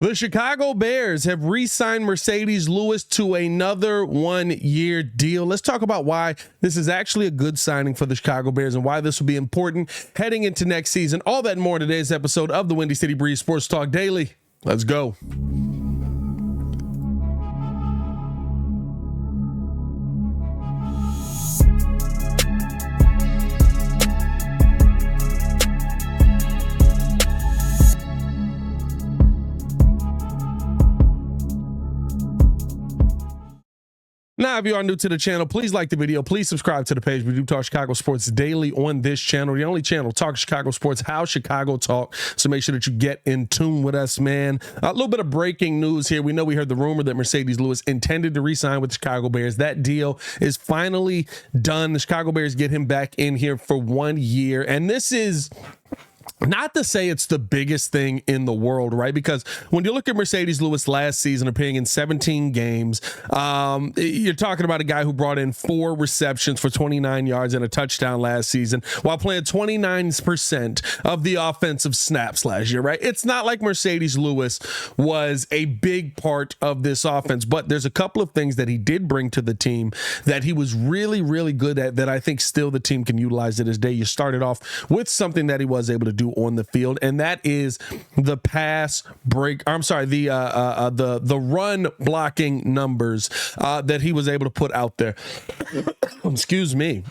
The Chicago Bears have re-signed Marcedes Lewis to another one-year deal. Let's talk about why this is actually a good signing for the Chicago Bears and why this will be important heading into next season. All that and more in today's episode of the Windy City Breeze Sports Talk Daily. Let's go. Now, if you are new to the channel, please like the video. Please subscribe to the page. We do talk Chicago sports daily on this channel. The only channel talk Chicago sports, how Chicago talk. So make sure that you get in tune with us, man. A little bit of breaking news here. We know we heard the rumor that Marcedes Lewis intended to re-sign with the Chicago Bears. That deal is finally done. The Chicago Bears get him back in here for 1 year. And this is not to say it's the biggest thing in the world, right? Because when you look at Marcedes Lewis last season, appearing in 17 games, you're talking about a guy who brought in 4 receptions for 29 yards and a touchdown last season while playing 29% of the offensive snaps last year, right? It's not like Marcedes Lewis was a big part of this offense, but there's a couple of things that he did bring to the team that he was really, really good at that I think still the team can utilize to this day. You started off with something that he was able to do on the field, and that is the the run blocking numbers that he was able to put out there. Excuse me.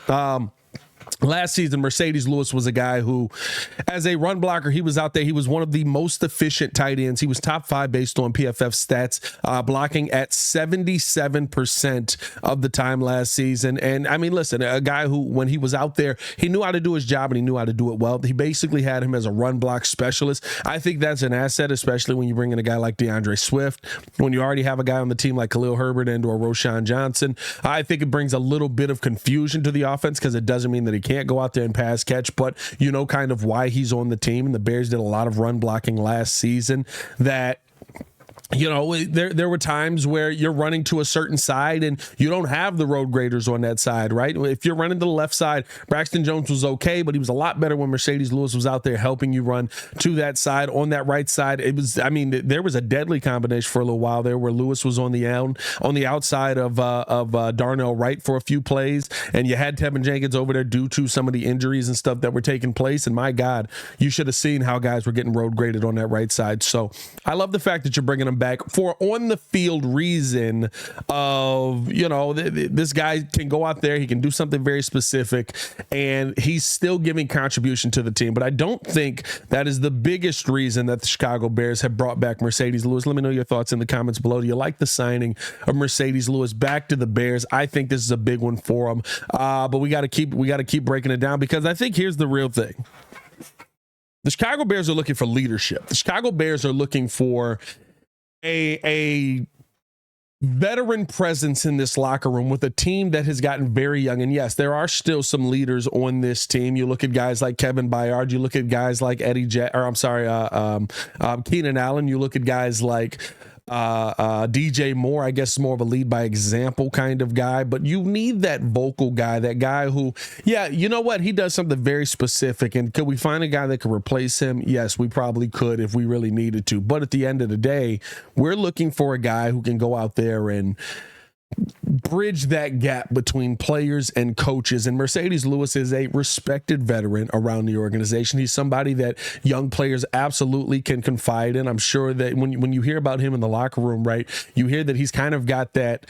Last season, Marcedes Lewis was a guy who, as a run blocker, he was out there. He was one of the most efficient tight ends. He was top 5 based on PFF stats, blocking at 77% of the time last season. And I mean, listen, a guy who, when he was out there, he knew how to do his job and he knew how to do it well. He basically had him as a run block specialist. I think that's an asset, especially when you bring in a guy like DeAndre Swift. When you already have a guy on the team like Khalil Herbert and or Roschon Johnson, I think it brings a little bit of confusion to the offense because it doesn't mean that he can't go out there and pass catch, but you know kind of why he's on the team. And the Bears did a lot of run blocking last season that, you know, there were times where you're running to a certain side and you don't have the road graders on that side, right? If you're running to the left side, Braxton Jones was okay, but he was a lot better when Marcedes Lewis was out there helping you run to that side. On that right side, it was, I mean, there was a deadly combination for a little while there where Lewis was on the outside of Darnell Wright for a few plays, and you had Tevin Jenkins over there due to some of the injuries and stuff that were taking place. And my God, you should have seen how guys were getting road graded on that right side. So I love the fact that you're bringing them back for on the field reason of, you know, this guy can go out there, he can do something very specific, and he's still giving contribution to the team. But I don't think that is the biggest reason that the Chicago Bears have brought back Marcedes Lewis. Let me know your thoughts in the comments below. Do you like the signing of Marcedes Lewis back to the Bears? I think this is a big one for him. But we got to keep breaking it down, because I think here's the real thing. The Chicago Bears are looking for leadership. The Chicago Bears are looking for a veteran presence in this locker room with a team that has gotten very young. And yes, there are still some leaders on this team. You look at guys like Kevin Byard. You look at guys like Keenan Allen. You look at guys like DJ Moore. I guess more of a lead by example kind of guy, but you need that vocal guy, that guy who, yeah, you know what, he does something very specific. And could we find a guy that could replace him? Yes, we probably could if we really needed to. But at the end of the day, we're looking for a guy who can go out there and bridge that gap between players and coaches. And Marcedes Lewis is a respected veteran around the organization. He's somebody that young players absolutely can confide in. I'm sure that when you hear about him in the locker room, right, you hear that he's kind of got that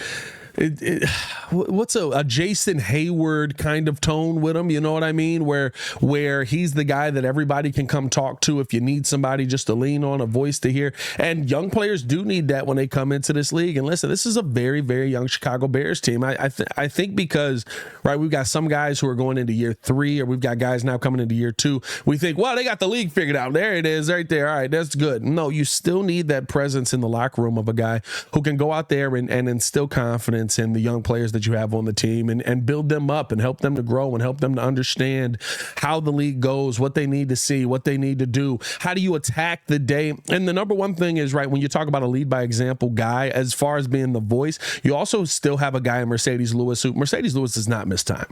what's a Jason Hayward kind of tone with him, you know what I mean? Where he's the guy that everybody can come talk to if you need somebody just to lean on, a voice to hear. And young players do need that when they come into this league. And listen, this is a very, very young Chicago Bears team. I think because, right, we've got some guys who are going into year 3, or we've got guys now coming into year 2. We think, well, they got the league figured out. There it is right there. All right, that's good. No, you still need that presence in the locker room of a guy who can go out there and instill confidence confidence in the young players that you have on the team and build them up and help them to grow and help them to understand how the league goes, what they need to see, what they need to do. How do you attack the day? And the number one thing is, right, when you talk about a lead by example guy, as far as being the voice, you also still have a guy in Marcedes Lewis who Marcedes Lewis does not miss time,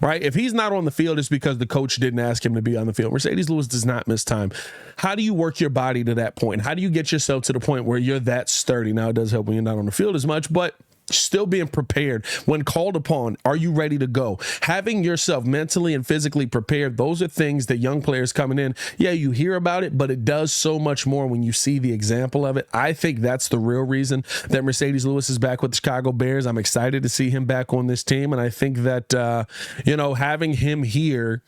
right? If he's not on the field, it's because the coach didn't ask him to be on the field. Marcedes Lewis does not miss time. How do you work your body to that point? How do you get yourself to the point where you're that sturdy? Now, it does help when you're not on the field as much, but still being prepared when called upon. Are you ready to go? Having yourself mentally and physically prepared. Those are things that young players coming in, yeah, you hear about it, but it does so much more when you see the example of it. I think that's the real reason that Marcedes Lewis is back with the Chicago Bears. I'm excited to see him back on this team. And I think that, having him here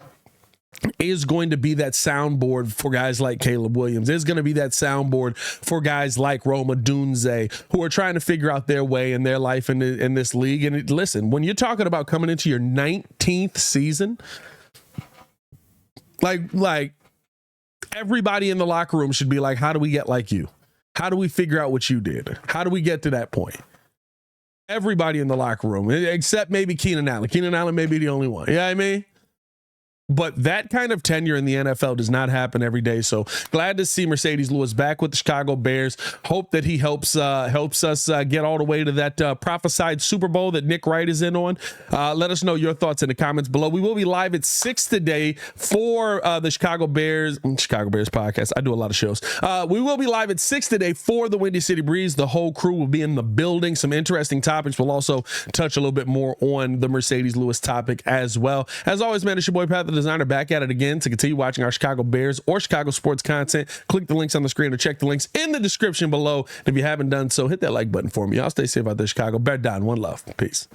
is going to be that soundboard for guys like Caleb Williams. Is going to be that soundboard for guys like Roma Dunze, who are trying to figure out their way in their life in this league. And listen, when you're talking about coming into your 19th season, like everybody in the locker room should be like, how do we get like you? How do we figure out what you did? How do we get to that point? Everybody in the locker room, except maybe Keenan Allen. Keenan Allen may be the only one. You know what I mean? But that kind of tenure in the NFL does not happen every day. So glad to see Marcedes Lewis back with the Chicago Bears. Hope that he helps us get all the way to that prophesied Super Bowl that Nick Wright is in on. Let us know your thoughts in the comments below. We will be live at 6 today for the Chicago Bears podcast. I do a lot of shows. We will be live at 6 today for the Windy City Breeze. The whole crew will be in the building. Some interesting topics. We'll also touch a little bit more on the Marcedes Lewis topic as well. As always, man, it's your boy Pat the Designer back at it again to continue watching our Chicago Bears or Chicago sports content. Click the links on the screen or check the links in the description below. And if you haven't done so, hit that like button for me. Y'all stay safe out there, Chicago. Bear down. One love. Peace.